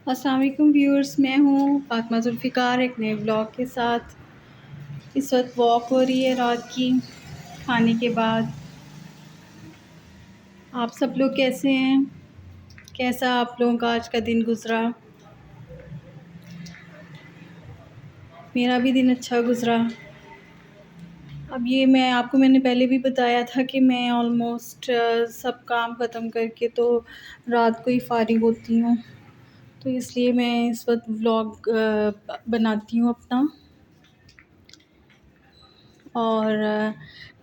السلام علیکم ویورز، میں ہوں فاطمہ ذوالفقار ایک نئے بلاگ کے ساتھ۔ اس وقت واک ہو رہی ہے رات کی کھانے کے بعد۔ آپ سب لوگ کیسے ہیں؟ کیسا آپ لوگوں کا آج کا دن گزرا؟ میرا بھی دن اچھا گزرا۔ اب یہ میں نے پہلے بھی بتایا تھا کہ میں آلموسٹ سب کام ختم کر کے تو رات کو ہی فارغ ہوتی ہوں، تو اس لیے میں اس وقت ولاگ بناتی ہوں اپنا۔ اور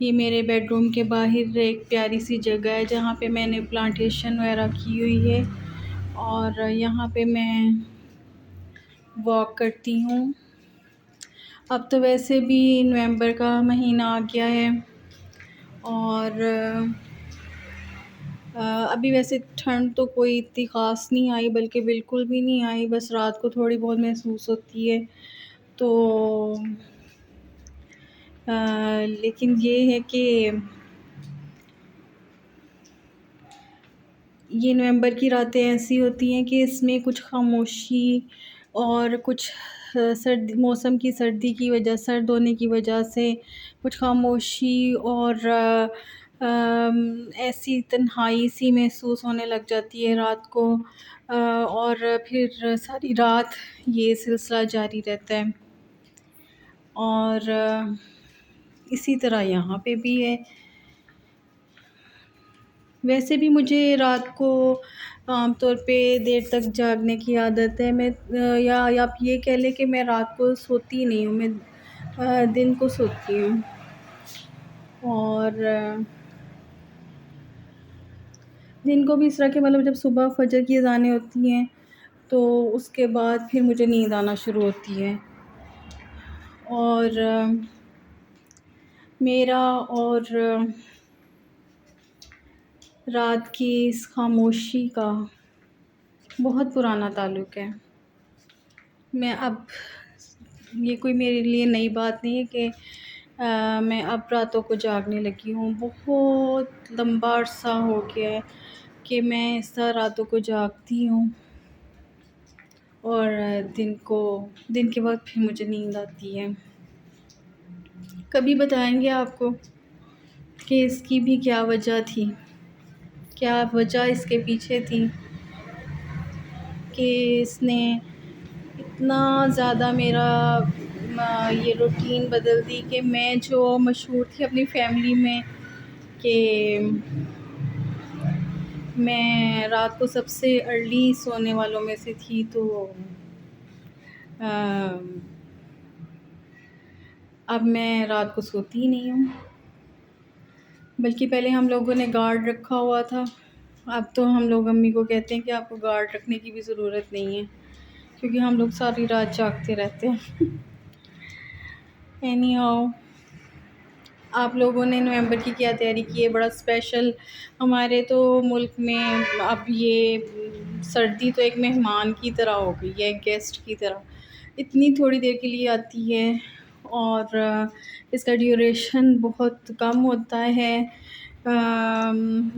یہ میرے بیڈ روم کے باہر ایک پیاری سی جگہ ہے جہاں پہ میں نے پلانٹیشن وغیرہ کی ہوئی ہے، اور یہاں پہ میں واک کرتی ہوں۔ اب تو ویسے بھی نومبر کا مہینہ آ گیا ہے، اور ابھی ویسے ٹھنڈ تو کوئی اتنی خاص نہیں آئی، بلکہ بالکل بھی نہیں آئی، بس رات کو تھوڑی بہت محسوس ہوتی ہے۔ تو لیکن یہ ہے کہ یہ نومبر کی راتیں ایسی ہوتی ہیں کہ اس میں کچھ خاموشی اور کچھ موسم کی سردی کی وجہ، سرد ہونے کی وجہ سے کچھ خاموشی اور ایسی تنہائی سی محسوس ہونے لگ جاتی ہے رات کو، اور پھر ساری رات یہ سلسلہ جاری رہتا ہے۔ اور اسی طرح یہاں پہ بھی ہے۔ ویسے بھی مجھے رات کو عام طور پہ دیر تک جاگنے کی عادت ہے۔ یا آپ یہ کہہ لیں کہ میں رات کو سوتی نہیں ہوں، میں دن کو سوتی ہوں۔ اور دن کو بھی اس طرح کہ مطلب جب صبح فجر کی اذانیں ہوتی ہیں تو اس کے بعد پھر مجھے نیند آنا شروع ہوتی ہے۔ اور میرا اور رات کی اس خاموشی کا بہت پرانا تعلق ہے۔ یہ کوئی میرے لیے نئی بات نہیں ہے کہ میں اب راتوں کو جاگنے لگی ہوں۔ بہت لمبا عرصہ ہو گیا ہے کہ میں اس طرح راتوں کو جاگتی ہوں، اور دن کے بعد پھر مجھے نیند آتی ہے۔ کبھی بتائیں گے آپ کو کہ اس کی بھی کیا وجہ تھی، کیا وجہ اس کے پیچھے تھی کہ اس نے اتنا زیادہ میرا یہ روٹین بدل دی کہ میں جو مشہور تھی اپنی فیملی میں کہ میں رات کو سب سے ارلی سونے والوں میں سے تھی، تو اب میں رات کو سوتی ہی نہیں ہوں۔ بلکہ پہلے ہم لوگوں نے گارڈ رکھا ہوا تھا، اب تو ہم لوگ امی کو کہتے ہیں کہ آپ کو گارڈ رکھنے کی بھی ضرورت نہیں ہے، کیونکہ ہم لوگ ساری رات جاگتے رہتے ہیں۔ اینی ہاؤ، آپ لوگوں نے نومبر کی کیا تیاری کی ہے؟ بڑا اسپیشل ہمارے تو ملک میں اب یہ سردی تو ایک مہمان کی طرح ہو گئی ہے، گیسٹ کی طرح، اتنی تھوڑی دیر کے لیے آتی ہے، اور اس کا ڈیوریشن بہت کم ہوتا ہے،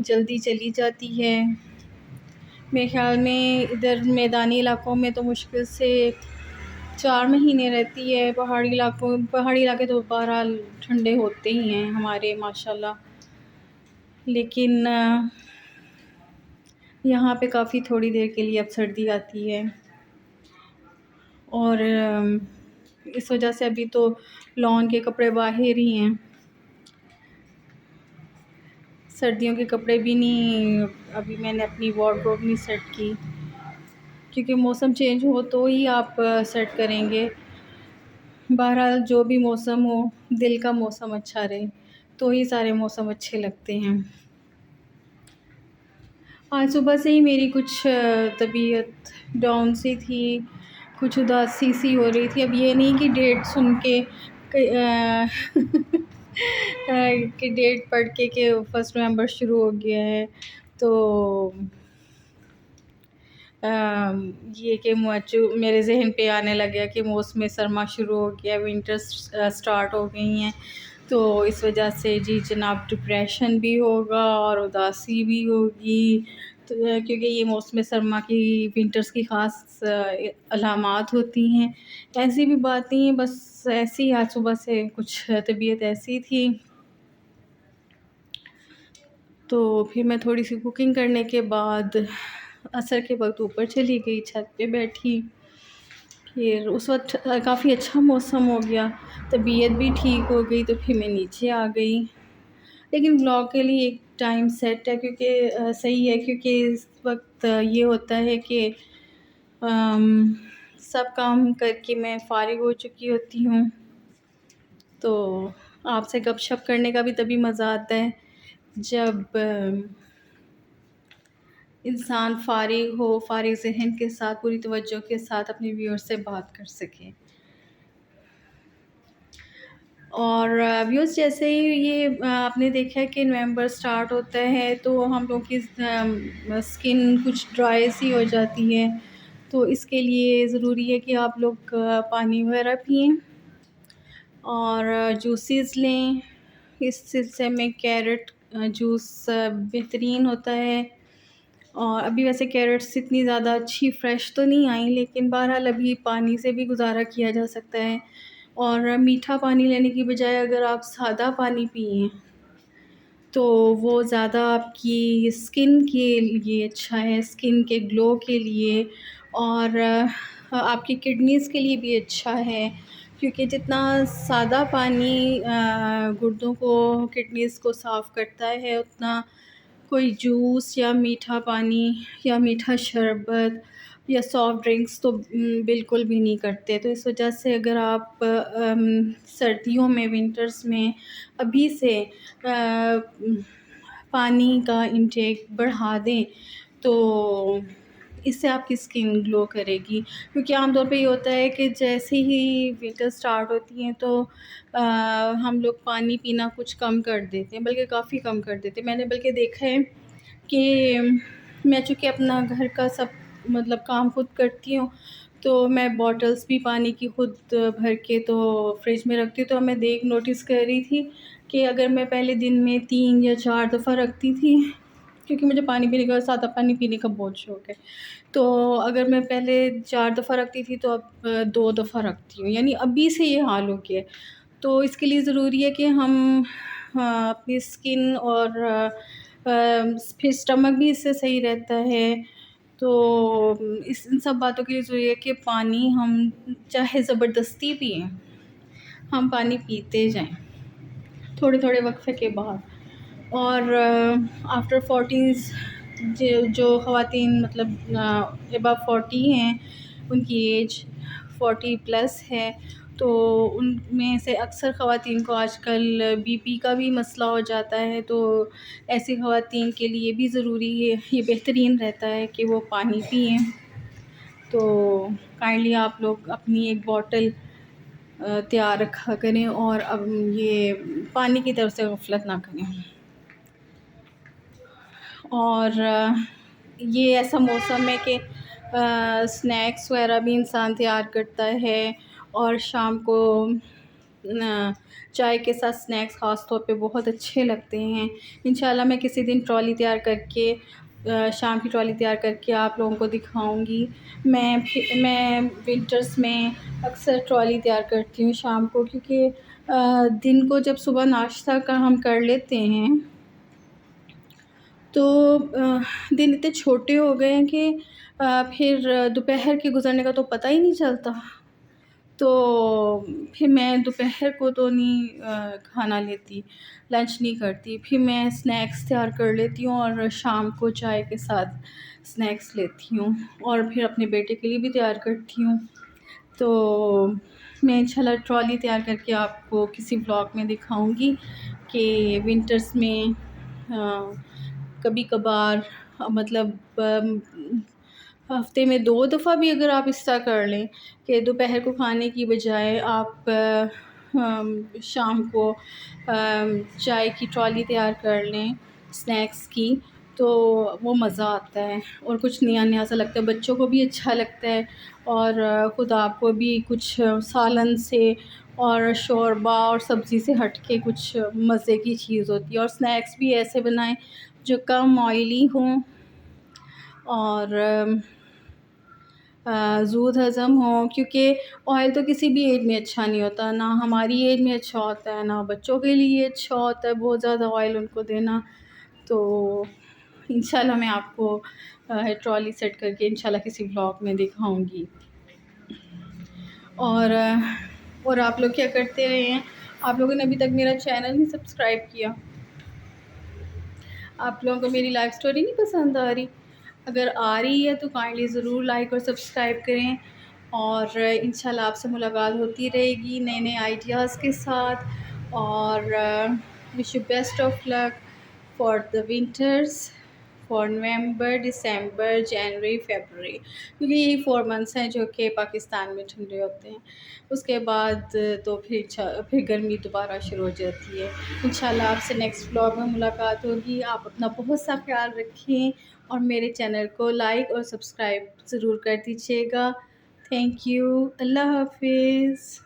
جلدی چلی جاتی ہے۔ میرے خیال میں ادھر میدانی علاقوں میں تو مشکل سے 4 مہینے رہتی ہے، پہاڑی علاقے تو بہرحال ٹھنڈے ہوتے ہی ہیں ہمارے ماشاءاللہ، لیکن یہاں پہ کافی تھوڑی دیر کے لیے اب سردی آتی ہے، اور اس وجہ سے ابھی تو لان کے کپڑے باہر ہی ہیں، سردیوں کے کپڑے بھی نہیں، ابھی میں نے اپنی وارڈروب نہیں سیٹ کی، کیونکہ موسم چینج ہو تو ہی آپ سیٹ کریں گے۔ بہرحال جو بھی موسم ہو، دل کا موسم اچھا رہے تو ہی سارے موسم اچھے لگتے ہیں۔ آج صبح سے ہی میری کچھ طبیعت ڈاؤن سی تھی، کچھ اداسی سی ہو رہی تھی۔ اب یہ نہیں کہ ڈیٹ سن کے کہ ڈیٹ پڑھ کے کہ 1 نومبر شروع ہو گیا ہے تو یہ کہ میرے ذہن پہ آنے لگ گیا کہ موسم سرما شروع ہو گیا، ونٹر سٹارٹ ہو گئی ہیں، تو اس وجہ سے جی جناب ڈپریشن بھی ہوگا اور اداسی بھی ہوگی، کیونکہ یہ موسم سرما کی ونٹرس کی خاص علامات ہوتی ہیں. ایسی بھی بات نہیں ہے، بس ایسی ہی آج صبح سے کچھ طبیعت ایسی تھی. تو پھر میں تھوڑی سی کوکنگ کرنے کے بعد عصر کے وقت اوپر چلی گئی، چھت پہ بیٹھی. پھر اس وقت کافی اچھا موسم ہو گیا، طبیعت بھی ٹھیک ہو گئی، تو پھر میں نیچے آ گئی. لیکن بلاگ کے لیے ایک ٹائم سیٹ ہے، کیونکہ صحیح ہے، کیونکہ اس وقت یہ ہوتا ہے کہ سب کام کر کے میں فارغ ہو چکی ہوتی ہوں. تو آپ سے گپ شپ کرنے کا بھی تبھی مزہ آتا ہے جب انسان فارغ ہو، فارغ ذہن کے ساتھ، پوری توجہ کے ساتھ اپنے ویور سے بات کر سکے. اور ویوز جیسے ہی یہ آپ نے دیکھا ہے کہ نومبر سٹارٹ ہوتا ہے تو ہم لوگ کی اسکن کچھ ڈرائی سی ہو جاتی ہے. تو اس کے لیے ضروری ہے کہ آپ لوگ پانی وغیرہ پئیں اور جوسیز لیں. اس سلسلے میں کیرٹ جوس بہترین ہوتا ہے. اور ابھی ویسے کیرٹس اتنی زیادہ اچھی فریش تو نہیں آئیں، لیکن بہرحال ابھی پانی سے بھی گزارا کیا جا سکتا ہے. اور میٹھا پانی لینے کی بجائے اگر آپ سادہ پانی پئیں تو وہ زیادہ آپ کی اسکن کے لیے اچھا ہے، اسکن کے گلو کے لیے، اور آپ کی کڈنیز کے لیے بھی اچھا ہے. کیونکہ جتنا سادہ پانی گردوں کو، کڈنیز کو صاف کرتا ہے، اتنا کوئی جوس یا میٹھا پانی یا میٹھا شربت یا سافٹ ڈرنکس تو بالکل بھی نہیں کرتے. تو اس وجہ سے اگر آپ سردیوں میں، ونٹرز میں ابھی سے پانی کا انٹیک بڑھا دیں تو اس سے آپ کی اسکن گلو کرے گی. کیونکہ عام طور پہ یہ ہوتا ہے کہ جیسے ہی ونٹر سٹارٹ ہوتی ہیں تو ہم لوگ پانی پینا کچھ کم کر دیتے ہیں، بلکہ کافی کم کر دیتے ہیں. میں نے بلکہ دیکھا ہے کہ میں چونکہ اپنا گھر کا سب مطلب کام خود کرتی ہوں، تو میں بوٹلز بھی پانی کی خود بھر کے تو فریج میں رکھتی ہوں. تو میں نوٹس کر رہی تھی کہ اگر میں پہلے دن میں 3 یا 4 دفعہ رکھتی تھی، کیونکہ مجھے پانی پینے کا، سادہ پانی پینے کا بہت شوق ہے، تو اگر میں پہلے 4 دفعہ رکھتی تھی تو اب 2 دفعہ رکھتی ہوں. یعنی ابھی سے یہ حال ہو گیا. تو اس کے لیے ضروری ہے کہ ہم اپنی اسکن اور پھر اسٹمک بھی اس سے صحیح رہتا ہے. تو ان سب باتوں کے لیے ضروری ہے کہ پانی ہم چاہے زبردستی پئیں، ہم پانی پیتے جائیں تھوڑے تھوڑے وقفے کے بعد. اور آفٹر 40s جو خواتین مطلب ابو 40 ہیں، ان کی ایج 40+ ہے، تو ان میں سے اکثر خواتین کو آج کل بی پی کا بھی مسئلہ ہو جاتا ہے. تو ایسی خواتین کے لیے بھی ضروری ہے، یہ بہترین رہتا ہے کہ وہ پانی پئیں. تو کائنڈلی آپ لوگ اپنی ایک بوٹل تیار رکھا کریں اور اب یہ پانی کی طرف سے غفلت نہ کریں. اور یہ ایسا موسم ہے کہ اسنیکس وغیرہ بھی انسان تیار کرتا ہے، اور شام کو چائے کے ساتھ اسنیکس خاص طور پہ بہت اچھے لگتے ہیں. انشاءاللہ میں کسی دن ٹرالی تیار کر کے، شام کی ٹرالی تیار کر کے آپ لوگوں کو دکھاؤں گی. میں ونٹرز میں اکثر ٹرالی تیار کرتی ہوں شام کو، کیونکہ دن کو جب صبح ناشتہ کا ہم کر لیتے ہیں تو دن اتنے چھوٹے ہو گئے ہیں کہ پھر دوپہر کے گزرنے کا تو پتہ ہی نہیں چلتا. تو پھر میں دوپہر کو تو نہیں کھانا لیتی، لنچ نہیں کرتی. پھر میں اسنیکس تیار کر لیتی ہوں اور شام کو چائے کے ساتھ اسنیکس لیتی ہوں، اور پھر اپنے بیٹے کے لیے بھی تیار کرتی ہوں. تو میں انشاءاللہ ٹرالی تیار کر کے آپ کو کسی بلاگ میں دکھاؤں گی کہ ونٹرز میں کبھی کبھار، مطلب ہفتے میں 2 دفعہ بھی اگر آپ اس طرح کر لیں کہ دوپہر کو کھانے کی بجائے آپ شام کو چائے کی ٹرالی تیار کر لیں اسنیکس کی، تو وہ مزہ آتا ہے اور کچھ نیا نیا سا لگتا ہے. بچوں کو بھی اچھا لگتا ہے اور خود آپ کو بھی کچھ سالن سے اور شوربہ اور سبزی سے ہٹ کے کچھ مزے کی چیز ہوتی ہے. اور اسنیکس بھی ایسے بنائیں جو کم آئلی ہوں اور زود ہضم ہوں، کیونکہ آئل تو کسی بھی ایج میں اچھا نہیں ہوتا، نہ ہماری ایج میں اچھا ہوتا ہے، نہ بچوں کے لیے اچھا ہوتا ہے بہت زیادہ آئل ان کو دینا. تو انشاءاللہ میں آپ کو ٹرالی سیٹ کر کے انشاءاللہ کسی بلاگ میں دکھاؤں گی. اور آپ لوگ کیا کرتے رہے ہیں؟ آپ لوگوں نے ابھی تک میرا چینل نہیں سبسکرائب کیا. آپ لوگوں کو میری لائف سٹوری نہیں پسند آ رہی؟ اگر آ رہی ہے تو کائنڈلی ضرور لائک اور سبسکرائب کریں، اور انشاءاللہ آپ سے ملاقات ہوتی رہے گی نئے نئے آئیڈیاز کے ساتھ. اور wish you best of luck for the winters, for November, December, January, February, کیونکہ یہی 4 منتھس ہیں جو کہ پاکستان میں ٹھنڈے ہوتے ہیں. اس کے بعد تو پھر گرمی دوبارہ شروع ہو جاتی ہے. انشاءاللہ آپ سے نیکسٹ ولاگ میں ملاقات ہوگی. آپ اپنا بہت سا خیال رکھیں اور میرے چینل کو لائک اور سبسکرائب ضرور کر دیجیے گا. Thank you. اللہ حافظ.